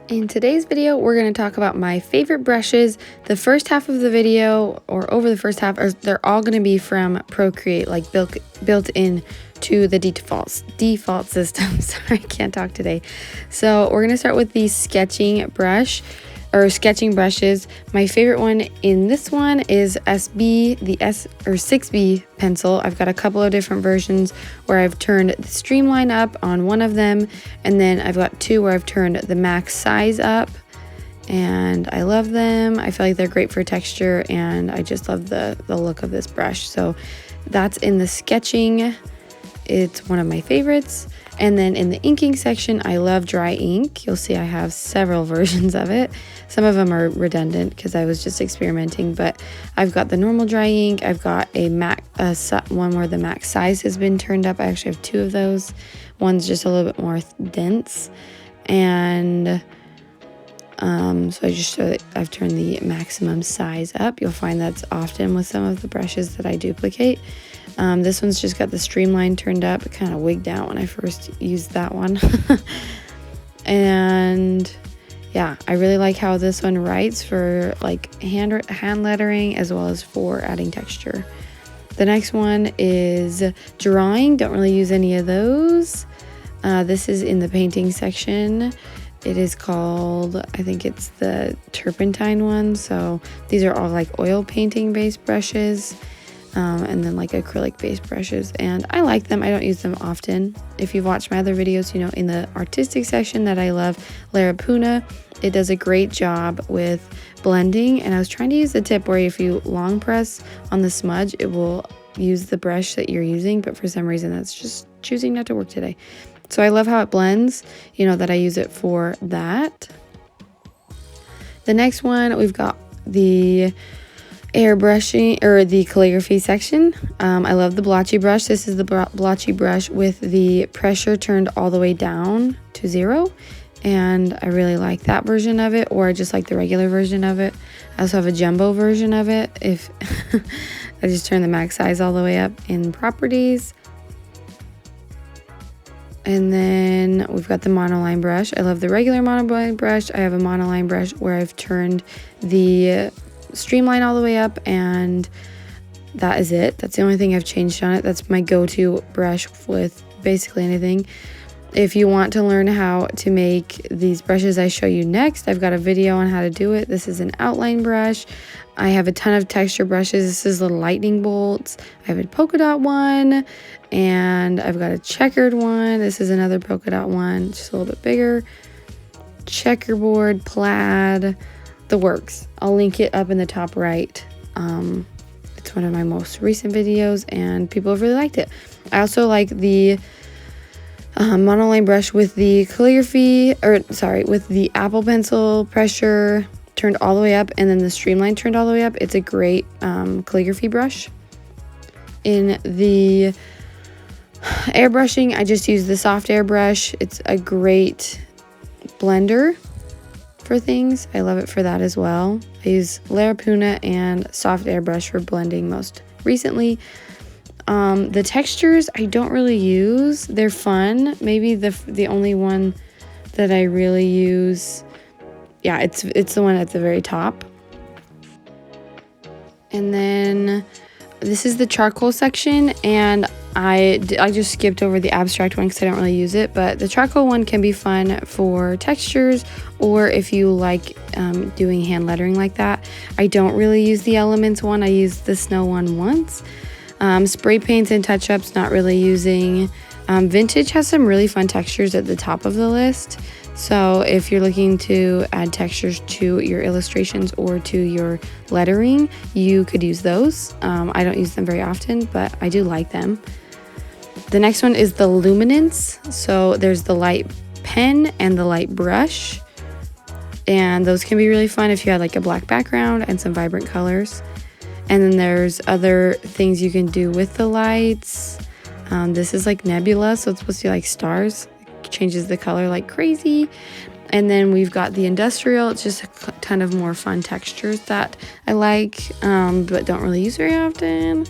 In today's video, we're going to talk about my favorite brushes. The first half of the video, or over the first half, they're all going to be from Procreate, like built in to the default system. Sorry, I can't talk today. So we're going to start with the sketching brush, or sketching brushes. My favorite one in this one is SB, the 6B pencil. I've got a couple of different versions where I've turned the streamline up on one of them, and then I've got two where I've turned the max size up, and I love them. I feel like they're great for texture, and I just love the look of this brush. So that's in the sketching. It's one of my favorites. And then in the inking section, I love dry ink. You'll see I have several versions of it. Some of them are redundant because I was just experimenting, but I've got the normal dry ink. I've got a one where the max size has been turned up. I actually have two of those. One's just a little bit more dense. And so I just show that I've turned the maximum size up. You'll find that's often with some of the brushes that I duplicate. This one's just got the streamline turned up. It kind of wigged out when I first used that one. And yeah, I really like how this one writes for like hand lettering as well as for adding texture. The next one is drawing. Don't really use any of those. This is in the painting section. It is called, I think it's the turpentine one. So these are all like oil painting based brushes. And then like acrylic based brushes, and I like them. I don't use them often. If you've watched my other videos, you know in the artistic section that I love Larapuna. It does a great job with blending, and I was trying to use the tip where if you long press on the smudge, it will use the brush that you're using, but for some reason that's just choosing not to work today. So I love how it blends, you know, that I use it for that. The next one, we've got the airbrushing, or the calligraphy section. I love the blotchy brush. This is the blotchy brush with the pressure turned all the way down to 0, and I really like that version of it, or I just like the regular version of it. I also have a jumbo version of it if I just turn the max size all the way up in properties. And then we've got the monoline brush. I love the regular monoline brush. I have a monoline brush where I've turned the streamline all the way up, and that is it. That's the only thing I've changed on it. That's my go-to brush with basically anything. If you want to learn how to make these brushes I show you next, I've got a video on how to do it. This is an outline brush. I have a ton of texture brushes. This is the lightning bolts. I have a polka dot one, and I've got a checkered one. This is another polka dot one, just a little bit bigger. Checkerboard, plaid, the works. I'll link it up in the top right. It's one of my most recent videos, and people have really liked it. I also like the monoline brush with the calligraphy, with the Apple Pencil pressure turned all the way up, and then the streamline turned all the way up. It's a great calligraphy brush. In the airbrushing, I just use the soft airbrush. It's a great blender for things. I love it for that as well. I use Larapuna and soft airbrush for blending most recently. The textures I don't really use. They're fun. Maybe the only one that I really use, yeah, it's the one at the very top. And then this is the charcoal section, and I just skipped over the abstract one because I don't really use it, but the charcoal one can be fun for textures, or if you like doing hand lettering like that. I don't really use the elements one. I used the snow one once. Spray paints and touch-ups, not really using. Vintage has some really fun textures at the top of the list. So if you're looking to add textures to your illustrations or to your lettering, you could use those. I don't use them very often, but I do like them. The next one is the luminance. So there's the light pen and the light brush, and those can be really fun if you had like a black background and some vibrant colors. And then there's other things you can do with the lights. This is like nebula, so it's supposed to be like stars. It changes the color like crazy. And then we've got the industrial. It's just a ton of more fun textures that I like, but don't really use very often.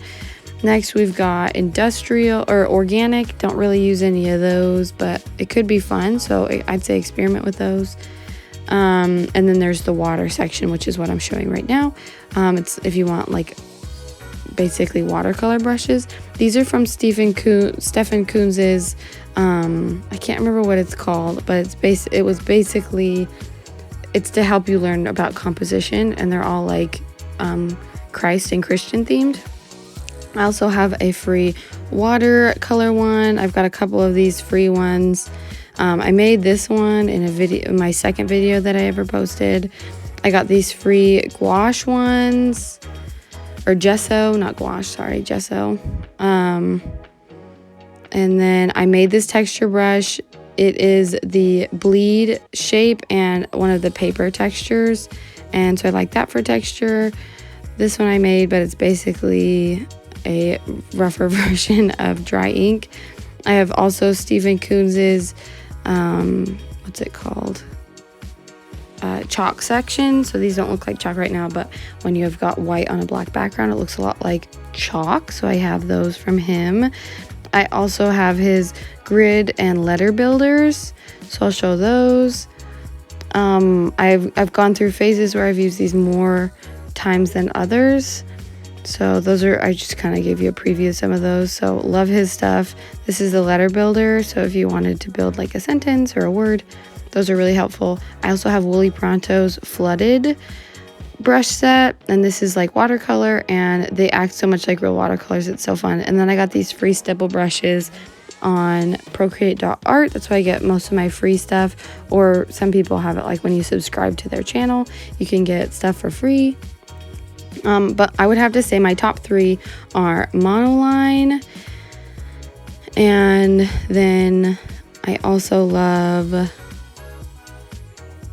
Next, we've got industrial or organic. Don't really use any of those, but it could be fun, so I'd say experiment with those. And then there's the water section, which is what I'm showing right now. It's if you want like basically watercolor brushes. These are from Stefan Kunz's, I can't remember what it's called, but it's to help you learn about composition, and they're all like Christ and Christian themed. I also have a free watercolor one. I've got a couple of these free ones. I made this one in a video, my second video that I ever posted. I got these free gouache ones, or gesso, not gouache, sorry, gesso. And then I made this texture brush. It is the bleed shape and one of the paper textures, and so I like that for texture. This one I made, but it's basically a rougher version of dry ink. I have also Stefan Kunz's, what's it called? Chalk section. So these don't look like chalk right now, but when you have got white on a black background, it looks a lot like chalk. So I have those from him. I also have his grid and letter builders, so I'll show those. I've gone through phases where I've used these more times than others. So those are, I just kind of gave you a preview of some of those. So love his stuff. This is the letter builder. So if you wanted to build like a sentence or a word, those are really helpful. I also have Wooly Prontos Flooded brush set, and this is like watercolor, and they act so much like real watercolors. It's so fun. And then I got these free stipple brushes on Procreate.art. That's why I get most of my free stuff, or some people have it like when you subscribe to their channel, you can get stuff for free. But I would have to say my top three are monoline, and then I also love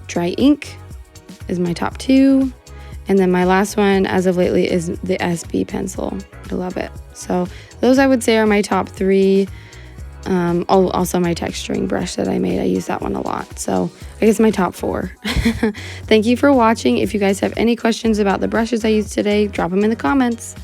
dry ink is my top two, and then my last one as of lately is the SB pencil. I love it. So those I would say are my top three. Also my texturing brush that I made, I use that one a lot. So I guess my top four. Thank you for watching. If you guys have any questions about the brushes I used today, drop them in the comments.